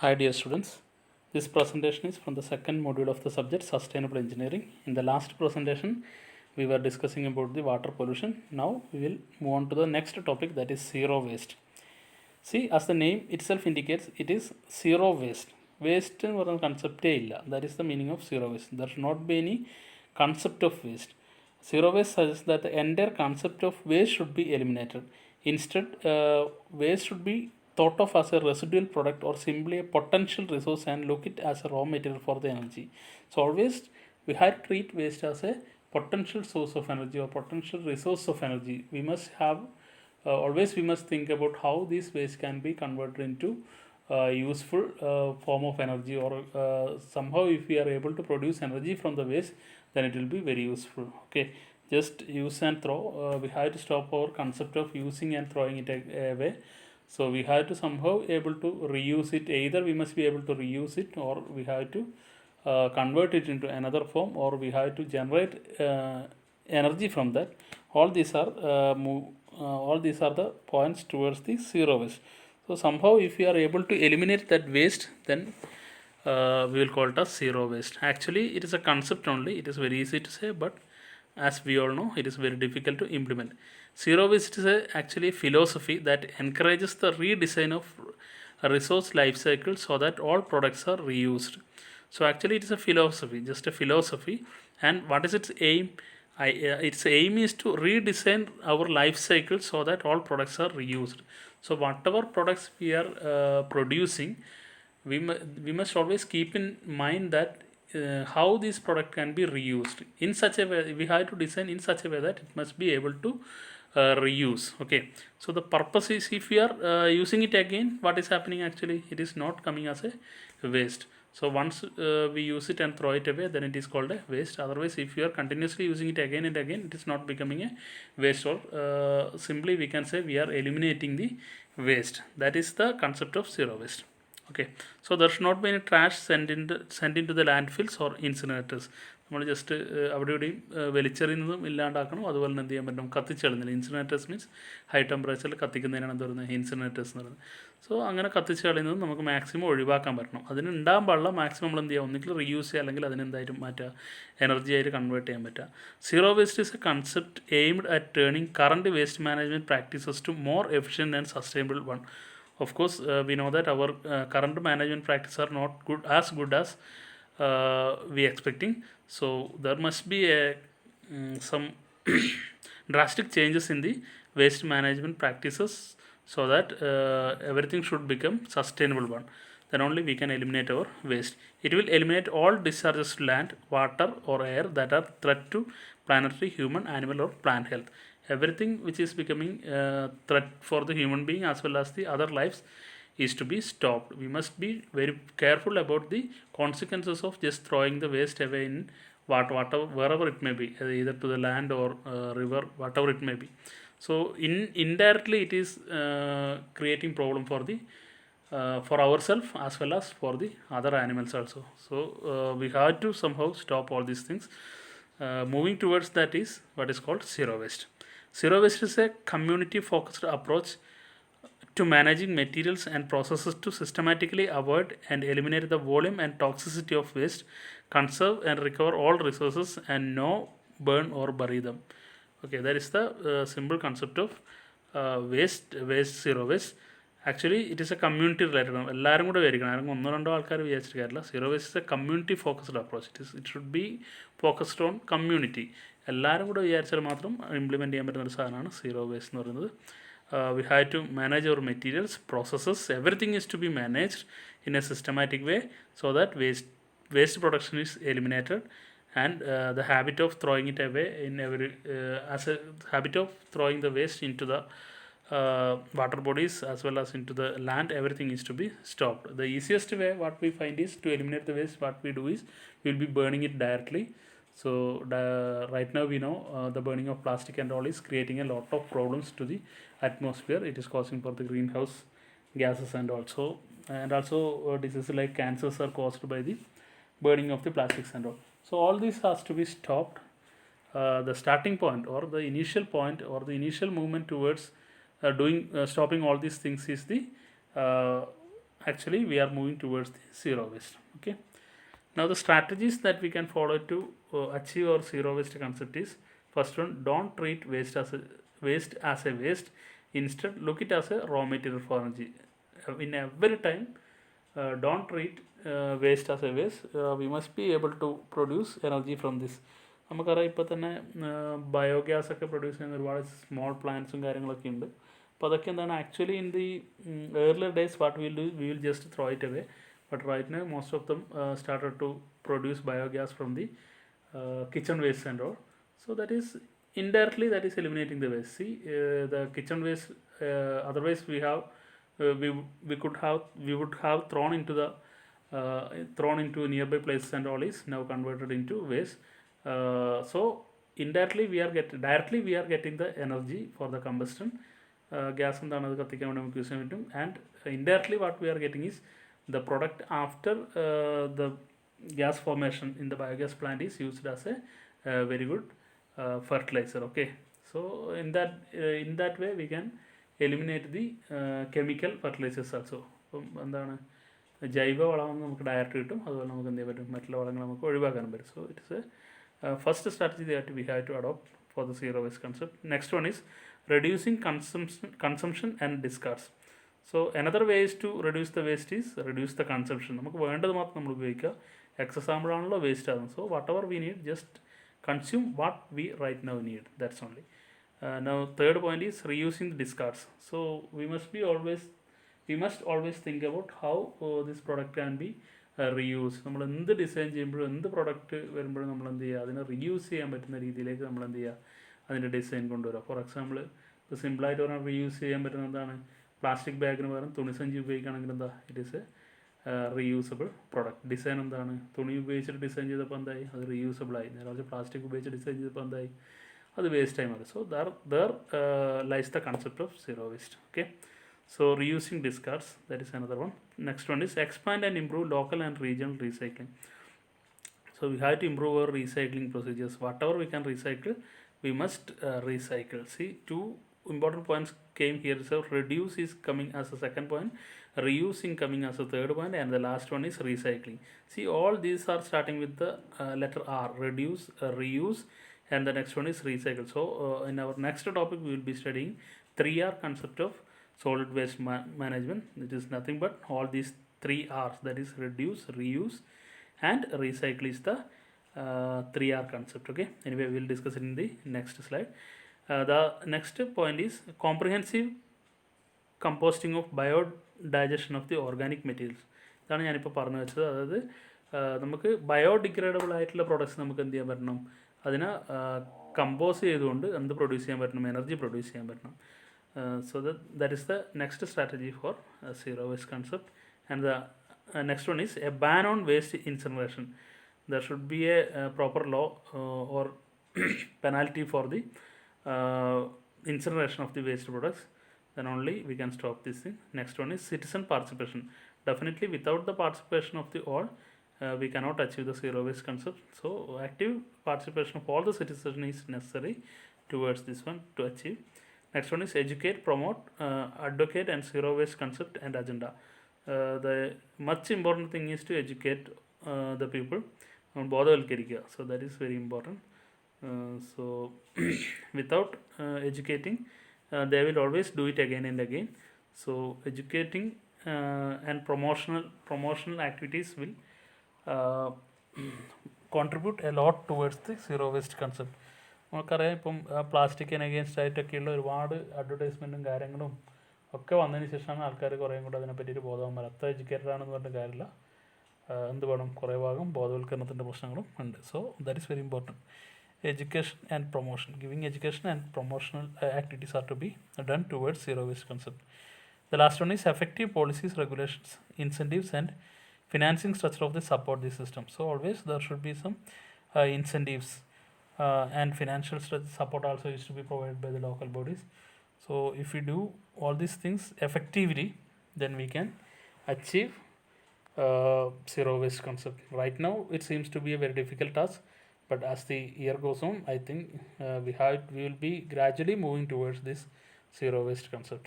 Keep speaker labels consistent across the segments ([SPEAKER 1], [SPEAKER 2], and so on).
[SPEAKER 1] Hi dear students, this presentation is from the second module of the subject Sustainable Engineering. In the last presentation, we were discussing about the water pollution. Now we will move on to the next topic, that is zero waste. See, as the name itself indicates, it is zero waste. Waste എന്ന് പറയുന്ന കൺസെപ്റ്റേ ഇല്ല. That is the meaning of zero waste. There should not be any concept of waste. Zero waste suggests that the entire concept of waste should be eliminated. Instead, waste should be thought of as a residual product or simply a potential resource and look it as a raw material for the energy. So always we have to treat waste as a potential source of energy or potential resource of energy. We must have always we must think about how this waste can be converted into useful form of energy, or somehow if we are able to produce energy from the waste, then it will be very useful. Okay, just use and throw, we have to stop our concept of using and throwing it away. So we have to somehow able to reuse it. Either we must be able to reuse it, or we have to convert it into another form, or we have to generate energy from that. All these are the points towards the zero waste. So somehow if we are able to eliminate that waste, then we will call it as zero waste. Actually it is a concept only, it is very easy to say, but as we all know, it is very difficult to implement. Zero waste is actually a philosophy that encourages the redesign of a resource life cycle so that all products are reused. So actually it is a philosophy, just a philosophy. And what is its aim? Its aim is to redesign our life cycle so that all products are reused. So whatever products we are producing, we must always keep in mind that how this product can be reused in such a way. We have to design in such a way that it must be able to reuse. Okay, so the purpose is, if we are using it again, what is happening? Actually it is not coming as a waste. So once we use it and throw it away, then it is called a waste. Otherwise, if you are continuously using it again and again, it is not becoming a waste, or simply we can say we are eliminating the waste. That is the concept of zero waste. Okay, so there should not be any trash sent into the landfills or incinerators. നമ്മൾ just അവിടെ ഇവിടെയും വലിച്ചെറിയുന്നതും ഇല്ലാണ്ടാക്കണം. അതുപോലെ തന്നെ എന്ത് ചെയ്യാൻ പറ്റും? കത്തിച്ചെളുന്നില്ല. ഇൻസിനേറ്റേഴ്സ് means high ടെമ്പറേച്ചറിൽ കത്തിക്കുന്നതിനാണ് എന്ത് പറയുന്നത്? ഇൻസിനേറ്റേഴ്സ് എന്ന് പറയുന്നത്. സോ അങ്ങനെ കത്തിച്ച് കളയുന്നത് നമുക്ക് മാക്സിമം ഒഴിവാക്കാൻ പറ്റണം. അതിന് ഉണ്ടാകാൻ പാടില്ല. മാക്സിമം നമ്മൾ എന്ത് ചെയ്യുക? ഒന്നുകിൽ റീയൂസ് ചെയ്യുക, അല്ലെങ്കിൽ അതിനെന്തായാലും മാറ്റുക, എനർജി ആയിട്ട് കൺവേർട്ട് ചെയ്യാൻ പറ്റുക. Zero waste is a concept aimed at turning current waste management practices to more efficient and sustainable one. Of course, we know that our current management practices are not good as we expecting. So there must be some drastic changes in the waste management practices so that everything should become sustainable one. Then only we can eliminate our waste. It will eliminate all discharges to land, water or air that are threat to planetary, human, animal or plant health. Everything which is becoming threat for the human being as well as the other lives is to be stopped. We must be very careful about the consequences of just throwing the waste away in whatever, wherever it may be, either to the land or river, whatever it may be. So indirectly it is creating problem for the for ourselves as well as for the other animals also. So we have to somehow stop all these things. Moving towards that is what is called zero waste. Zero waste is a community focused approach to managing materials and processes to systematically avoid and eliminate the volume and toxicity of waste, conserve and recover all resources, and no burn or bury them. Okay, that is the simple concept of zero waste. Actually it is a community related. എല്ലാവരും കൂടെ വരിക്കണം. ആരും ഒന്നോ രണ്ടോ ആൾക്കാർ വിചാരിച്ചിട്ട് കാര്യമില്ല. Zero waste is A community focused approach. It should be focused on community. എല്ലാവരും കൂടെ വിചാരിച്ചാൽ മാത്രം ഇംപ്ലിമെൻറ്റ് ചെയ്യാൻ പറ്റുന്ന ഒരു സാധനമാണ് സീറോ വേസ്റ്റ് എന്ന് പറയുന്നത്. We have to manage our materials, processes, everything is to be managed in a systematic way so that waste production is eliminated, and the habit of throwing it away in every as a habit of throwing the waste into the water bodies as well as into the land, everything is to be stopped. The easiest way what we find is to eliminate the waste. What we do is we will be burning it directly. So right now we know the burning of plastic and all is creating a lot of problems to the atmosphere. It is causing for the greenhouse gases and also diseases like cancers are caused by the burning of the plastics and all. So all this has to be stopped. The starting point or the initial point or the initial movement towards stopping all these things is the actually we are moving towards the zero waste. Okay. Now the strategies that we can follow to achieve our zero waste concept is, first one, don't treat waste as a waste. Instead, look it as a raw material for energy. In every time, don't treat waste as a waste. We must be able to produce energy from this. നമുക്കറിയാം ഇപ്പോൾ തന്നെ biogas ഒക്കെ produce ചെയ്യുന്ന ഒരുപാട് small പ്ലാന്റ്സും കാര്യങ്ങളൊക്കെ ഉണ്ട്. അപ്പോൾ അതൊക്കെ എന്താണ്, actually in the earlier days what will do, we will just throw it away. But right now, most of them started to produce biogas from the kitchen waste and all. So that is indirectly that is eliminating the waste. See, the kitchen waste. Otherwise, we would have thrown into nearby places and all is now converted into waste. So indirectly directly we are getting the energy for the combustion. Gas എന്താണ് അത് കത്തിക്കാൻ വേണ്ടി നമുക്ക് use ചെയ്യാൻ പറ്റും. And indirectly what we are getting is the product after the gas formation in the biogas plant is used as a very good fertilizer. Okay, so in that way we can eliminate the chemical fertilizers also. എന്താണ്, ജൈവ വളം നമുക്ക് direct കിട്ടും, അതുപോലെ നമുക്ക് എന്ത് ചെയ്യാൻ പറ്റും, മറ്റുള്ള വളങ്ങൾ നമുക്ക് ഒഴിവാക്കാനും പറ്റും. So it is a first strategy that we have to adopt for the zero waste concept. Next one is reducing consumption and discards. So another way is to reduce the waste is reduce the consumption. നമുക്ക് വേണ്ടത് മാത്രം നമ്മൾ ഉപയോഗിക്കുക. Excess ആകുമ്പോഴാണല്ലോ waste ആകുന്നത്. So whatever we need, just consume what we right now need. That's only. Now third point is reusing the discards. So we must always think about how this product can be reused. നമ്മൾ എന്ത് design ചെയ്യുമ്പോഴും എന്ത് product വരുമ്പോഴും നമ്മൾ എന്ത് ചെയ്യുക, അതിനെ reuse ചെയ്യാൻ പറ്റുന്ന രീതിയിലേക്ക് നമ്മൾ എന്ത് ചെയ്യുക, അതിൻ്റെ ഡിസൈൻ കൊണ്ടുവരിക. ഫോർ എക്സാമ്പിൾ, ഇപ്പോൾ സിമ്പിളായിട്ട് പറഞ്ഞാൽ റീയൂസ് ചെയ്യാൻ പറ്റുന്ന എന്താണ്, പ്ലാസ്റ്റിക് ബാഗിന് പകരം തുണിസഞ്ചി ഉപയോഗിക്കുകയാണെങ്കിൽ എന്താ, it is A reusable product. Design എന്താണ്, തുണി ഉപയോഗിച്ചിട്ട് ഡിസൈൻ ചെയ്തപ്പോൾ എന്തായി, അത് റീയൂസബിളായി. നേരെ പ്ലാസ്റ്റിക് ഉപയോഗിച്ച് ഡിസൈൻ ചെയ്തപ്പോൾ എന്തായി, അത് വേസ്റ്റായി മാറി. So there lies the concept of zero waste. Okay, so reusing discards, that is another one. Next one is expand and improve local and regional recycling. So we have to improve our recycling procedures. Whatever we can recycle, we must recycle. See, two important points came here. So reduce is coming as a second point, reusing coming as a third point, and the last one is recycling. See, all these are starting with the letter R: reduce, reuse, and the next one is recycle. So in our next topic we will be studying 3R concept of solid waste management. It is nothing but all these 3 R's, that is reduce, reuse, and recycle is the 3R concept. Okay, anyway we will discuss it in the next slide. The next point is comprehensive composting of biodigestion of the organic materials. ഇതാണ് ഞാനിപ്പോൾ പറഞ്ഞു വെച്ചത്. അതായത് നമുക്ക് biodegradable ആയിട്ടുള്ള products നമുക്ക് എന്ത് ചെയ്യാൻ പറ്റണം, അതിനെ കമ്പോസ് ചെയ്തുകൊണ്ട് എന്ത് പ്രൊഡ്യൂസ് ചെയ്യാൻ പറ്റണം, എനർജി പ്രൊഡ്യൂസ് ചെയ്യാൻ പറ്റണം. So that is the next strategy for zero waste concept. And the next one is a ban on waste incineration. There should be a proper law or penalty for the incineration of the waste products. Then only we can stop this thing. Next one is citizen participation. Definitely without the participation of the all, we cannot achieve the zero waste concept. So active participation of all the citizens is necessary towards this one to achieve. Next one is educate, promote, advocate, and zero waste concept and agenda. The much important thing is to educate the people on ബോധവൽക്കരിക്കുക. So that is very important. So without educating, they will always do it again and again. So educating and promotional activities will contribute a lot towards the zero waste concept. നമുക്കറിയാം, ഇപ്പം പ്ലാസ്റ്റിക്കിന് against ആയിട്ടൊക്കെയുള്ള ഒരുപാട് അഡ്വർടൈസ്മെൻറ്റും കാര്യങ്ങളും ഒക്കെ വന്നതിന് ശേഷമാണ് ആൾക്കാർ കുറേയും കൂടെ അതിനെ പറ്റിയിട്ട് ബോധവാൻ വരും. അത്ര എഡ്യൂക്കേറ്റഡ് ആണെന്ന് പറഞ്ഞ കാര്യമില്ല, എന്ത് വേണം, കുറേ ഭാഗം ബോധവൽക്കരണത്തിൻ്റെ പ്രശ്നങ്ങളും ഉണ്ട്. So that is very important. Education and promotion, giving education and promotional activities are to be done towards zero waste concept. The last one is effective policies, regulations, incentives, and financing structure of the support the system. So always there should be some incentives and financial support also is to be provided by the local bodies. So if we do all these things effectively, then we can achieve zero waste concept. Right now it seems to be a very difficult task, but as the year goes on, I think we will be gradually moving towards this zero waste concept.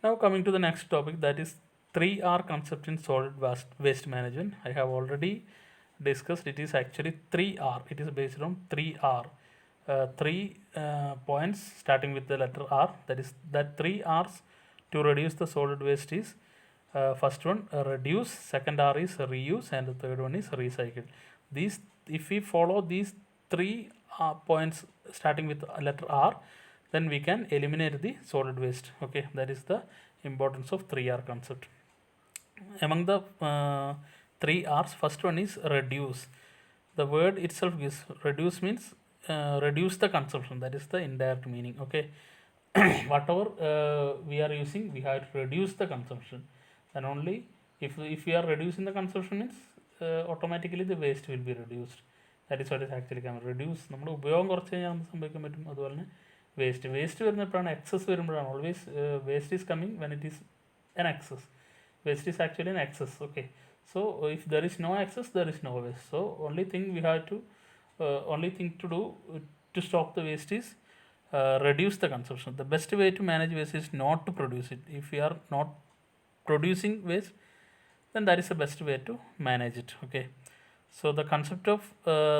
[SPEAKER 1] Now coming to the next topic, that is 3R concept in solid waste management. I have already discussed. It is actually 3R. It is based on 3R. Three points starting with the letter R. That 3R's to reduce the solid waste is first one reduce, second R is reuse, and the third one is recycle. These, if we follow these three points starting with letter R, then we can eliminate the solid waste. Okay, that is the importance of 3R concept. Among the 3R's, first one is reduce. The word itself is reduce, means reduce the consumption. That is the indirect meaning. Okay, whatever we are using, we have to reduce the consumption. And only if we are reducing the consumption means automatically the waste will be reduced. That is what is actually coming. Reduce, നമ്മൾ ഉപയോഗം കുറച്ച് കഴിഞ്ഞാൽ നമുക്ക് സംഭവിക്കാൻ പറ്റും. അതുപോലെ തന്നെ waste വരുന്നപ്പോഴാണ്, excess വരുമ്പോഴാണ്. Always waste is coming when it is an excess. Waste is actually an excess. Okay, so if there is no excess, there is no waste. So only thing to do to stop the waste is reduce the consumption. The best way to manage waste is not to produce it. If we are not producing waste, then that is the best way to manage it. Okay, so the concept of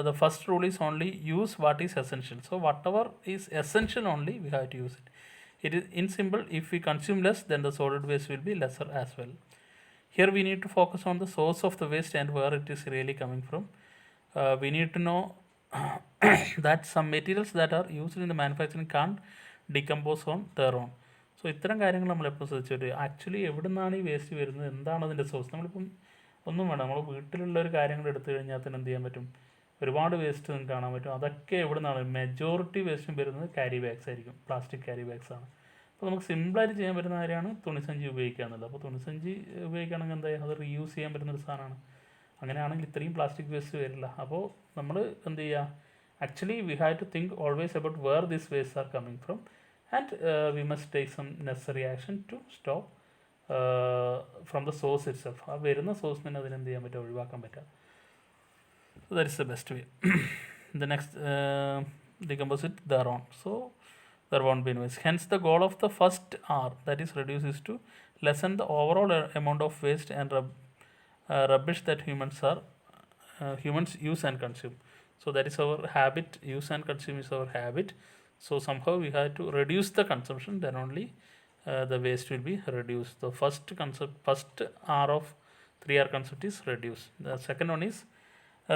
[SPEAKER 1] the first rule is only use what is essential. So whatever is essential only we have to use it. It is in simple, if we consume less, then the solid waste will be lesser as well. Here we need to focus on the source of the waste and where it is really coming from. We need to know that some materials that are used in the manufacturing can't decompose on their own. So ഇത്തരം കാര്യങ്ങൾ നമ്മളെപ്പോൾ ശ്രദ്ധിച്ചിട്ട് actually എവിടെ നിന്നാണ് ഈ waste വരുന്നത്, എന്താണ് അതിൻ്റെ source. നമ്മളിപ്പം ഒന്നും വേണ്ട, നമ്മൾ വീട്ടിലുള്ള ഒരു കാര്യങ്ങൾ എടുത്തു കഴിഞ്ഞാൽ തന്നെ എന്ത് ചെയ്യാൻ പറ്റും, ഒരുപാട് വേസ്റ്റ് നിങ്ങൾക്ക് കാണാൻ പറ്റും. അതൊക്കെ എവിടെ നിന്നാണ്, മെജോറിറ്റി വേസ്റ്റും വരുന്നത് ക്യാരി ബാഗ്സ് ആയിരിക്കും, പ്ലാസ്റ്റിക് ക്യാരി ബാഗ്സ് ആണ്. അപ്പോൾ നമുക്ക് സിമ്പിളായിട്ട് ചെയ്യാൻ പറ്റുന്ന കാര്യമാണ് തുണിസഞ്ചി ഉപയോഗിക്കുക എന്നുള്ളത്. അപ്പോൾ തുണിസഞ്ചി ഉപയോഗിക്കുകയാണെങ്കിൽ എന്തായാലും അത് റീയൂസ് ചെയ്യാൻ പറ്റുന്നൊരു സാധനമാണ്. അങ്ങനെയാണെങ്കിൽ ഇത്രയും പ്ലാസ്റ്റിക് വേസ്റ്റ് വരില്ല. അപ്പോൾ നമ്മൾ എന്ത് ചെയ്യുക, actually we have to think always about where this waste are coming from, and we must take some necessary action to stop from the source itself. ആ വരുന്ന സോഴ്സ് തന്നെ അതിനെന്ത് ചെയ്യാൻ പറ്റുക, ഒഴിവാക്കാൻ പറ്റുക. So that is the best way. The next decompose it thereon. So there won't be waste. Hence the goal of the first R, that is reduce, is to lessen the overall amount of waste and rubbish that humans use and consume. So that is our habit. Use and consume is our habit. So somehow we have to reduce the consumption, then only the waste will be reduced. The first R of 3R concept is reduce. The second one is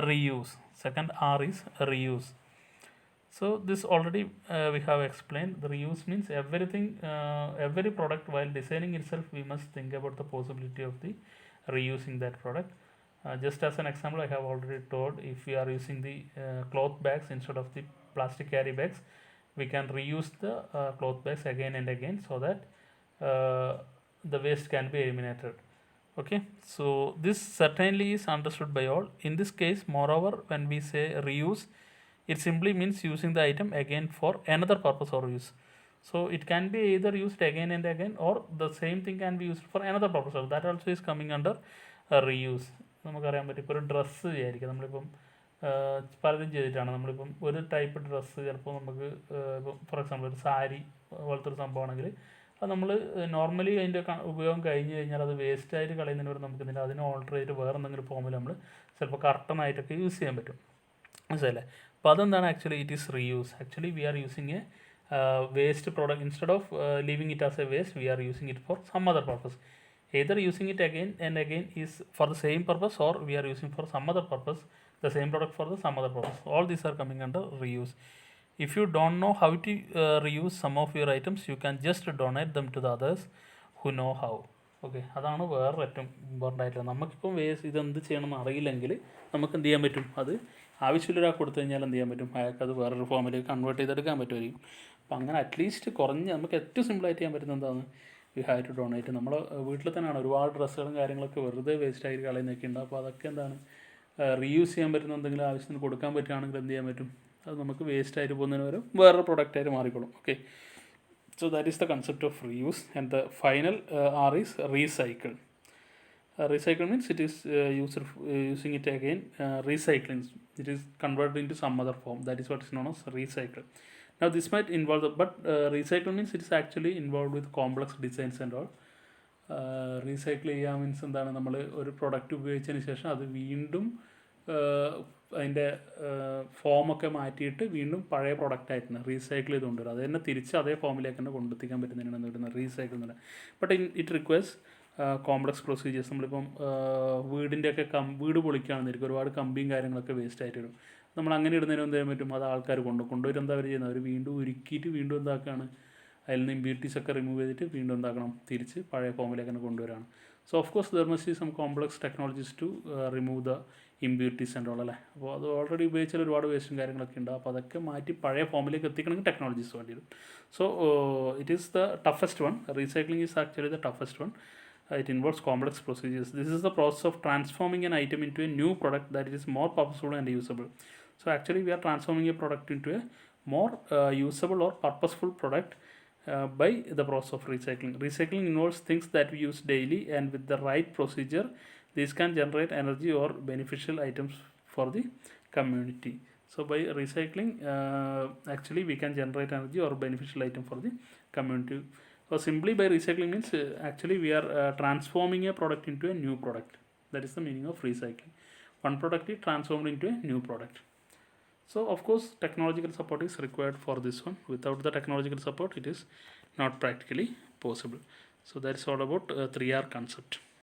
[SPEAKER 1] reuse. Second R is reuse. So this already we have explained. The reuse means everything, every product, while designing itself, we must think about the possibility of the reusing that product. Just as an example, I have already told, if we are using the cloth bags instead of the plastic carry bags, we can reuse the cloth bags again and again, so that the waste can be eliminated. Okay, so this certainly is understood by all. In this case, moreover, when we say reuse, it simply means using the item again for another purpose or use. So it can be either used again and again, or the same thing can be used for another purpose. That also is coming under reuse. നമുക്കറിയാൻ പറ്റും, ഇപ്പോൾ ഒരു dress വിചാരിക്കുക, നമ്മളിപ്പം പലതും ചെയ്തിട്ടാണ്. നമ്മളിപ്പം ഒരു ടൈപ്പ് ഡ്രസ്സ് ചിലപ്പോൾ നമുക്ക് ഇപ്പം ഫോർ എക്സാമ്പിൾ ഒരു സാരി പോലത്തെ ഒരു സംഭവമാണെങ്കിൽ അത് നമ്മൾ നോർമലി അതിൻ്റെ ഉപയോഗം കഴിഞ്ഞ് കഴിഞ്ഞാൽ അത് വേസ്റ്റായിട്ട് കളയുന്നതിന് വരെ നമുക്ക് ഇതിൻ്റെ അതിനെ ഓൾട്ടർ ചെയ്തിട്ട് വേറെ എന്തെങ്കിലും ഫോമിൽ നമ്മൾ ചിലപ്പോൾ കർട്ടനായിട്ടൊക്കെ യൂസ് ചെയ്യാൻ പറ്റും. മനസ്സിലല്ലേ? അപ്പോൾ അതെന്താണ് actually, it is reuse. Actually we are using A waste product. Instead of leaving it as a waste, we are using it for some other purpose. Either using it again and again is for the same purpose, or we are using for some other purpose the same product for the some other purpose. All these are coming under reuse. If you don't know how to reuse some of your items, you can just donate them to the others who know how. Okay, അതാണ് വേറെ ഏറ്റവും important ആയിട്ടുള്ളത്. നമുക്കിപ്പം waste ഇതെന്ത് ചെയ്യണമെന്ന് അറിയില്ലെങ്കിൽ നമുക്ക് എന്ത് ചെയ്യാൻ പറ്റും, അത് ആവശ്യമുള്ള ഒരാൾക്ക് കൊടുത്തു കഴിഞ്ഞാൽ എന്ത് ചെയ്യാൻ പറ്റും, അയാൾക്ക് അത് വേറൊരു ഫോമിലേക്ക് കൺവേർട്ട് ചെയ്തെടുക്കാൻ പറ്റുമായിരിക്കും. അപ്പം അങ്ങനെ അറ്റ്ലീസ്റ്റ് കുറഞ്ഞ് നമുക്ക് ഏറ്റവും സിമ്പിളായിട്ട് ചെയ്യാൻ പറ്റുന്നത് എന്താണ്, വി ഹാവ് ടു ഡൊണേറ്റ്. നമ്മൾ വീട്ടിൽ തന്നെയാണ് ഒരുപാട് ഡ്രസ്സുകളും കാര്യങ്ങളൊക്കെ വെറുതെ വേസ്റ്റായി കളയുന്നൊക്കെ ഉണ്ട്. അപ്പോൾ അതൊക്കെ എന്താണ്, റീയൂസ് ചെയ്യാൻ പറ്റുന്ന എന്തെങ്കിലും ആവശ്യത്തിന് കൊടുക്കാൻ പറ്റുകയാണെങ്കിൽ എന്ത് ചെയ്യാൻ പറ്റും, അത് നമുക്ക് വേസ്റ്റായിട്ട് പോകുന്നതിന് പകരം വേറൊരു പ്രൊഡക്റ്റായിട്ട് മാറിക്കോളും. Okay, so that is the concept of reuse. And the final R is recycle. Recycle means it is using it again, recycling. It is converted into some other form. That is what is known as recycle. Now this might involve but recycle means it is actually involved with complex designs and all. Recycle ചെയ്യുക means എന്താണ്, നമ്മൾ ഒരു product ഉപയോഗിച്ചതിന് ശേഷം അത് വീണ്ടും അതിൻ്റെ ഫോമൊക്കെ മാറ്റിയിട്ട് വീണ്ടും പഴയ പ്രൊഡക്റ്റായിട്ട് റീസൈക്കിൾ ചെയ്ത് കൊണ്ടുവരും. അത് തന്നെ തിരിച്ച് അതേ ഫോമിലേക്ക് തന്നെ കൊണ്ടെത്തിക്കാൻ പറ്റുന്നതിനാണ് എന്ത് പറയുന്നത്, റീസൈക്കിൾ എന്ന് പറയുന്നത്. But it requires complex procedures. നമ്മളിപ്പം വീടിൻ്റെയൊക്കെ വീട് പൊളിക്കുകയാണെന്നിരിക്കും, ഒരുപാട് കമ്പിയും കാര്യങ്ങളൊക്കെ വേസ്റ്റ് ആയിട്ട് വരും. നമ്മൾ അങ്ങനെ ഇടുന്നതിന് എന്ത് ചെയ്യാൻ പറ്റും, അത് ആൾക്കാർ കൊണ്ടുവരും. എന്താ അവർ ചെയ്യുന്നത്, അവർ വീണ്ടും ഉരുക്കിയിട്ട് വീണ്ടും എന്താക്കുകയാണ്, അതിൽ നിന്ന് ഇമ്പ്യൂരിറ്റീസ് ഒക്കെ റിമൂവ് ചെയ്തിട്ട് വീണ്ടും എന്താക്കണം, തിരിച്ച് പഴയ ഫോമിലേക്ക് തന്നെ കൊണ്ടുവരികയാണ്. So of course there must be some complex technologies to remove the impurities and all അല്ലേ. അപ്പോൾ അത് ഓൾറെഡി ഉപയോഗിച്ചാൽ ഒരുപാട് വേസ്റ്റും കാര്യങ്ങളൊക്കെ ഉണ്ട്. അപ്പോൾ അതൊക്കെ മാറ്റി പഴയ ഫോമിലേക്ക് എത്തിക്കണമെങ്കിൽ ടെക്നോളജീസ് വേണ്ടി വരും. So it is the toughest one. Recycling is actually the toughest one. It involves complex procedures. This is the process of transforming an item into a new product that is more purposeful and usable. So actually we are transforming a product into a more usable or purposeful product by the process of recycling. Recycling involves things that we use daily, and with the right procedure these can generate energy or beneficial items for the community. So by recycling actually we can generate energy or beneficial item for the community. So simply by recycling means actually we are transforming a product into a new product. That is the meaning of recycling. One product is transformed into a new product. So of course technological support is required for this one. Without the technological support it is not practically possible. So that is all about 3R concept.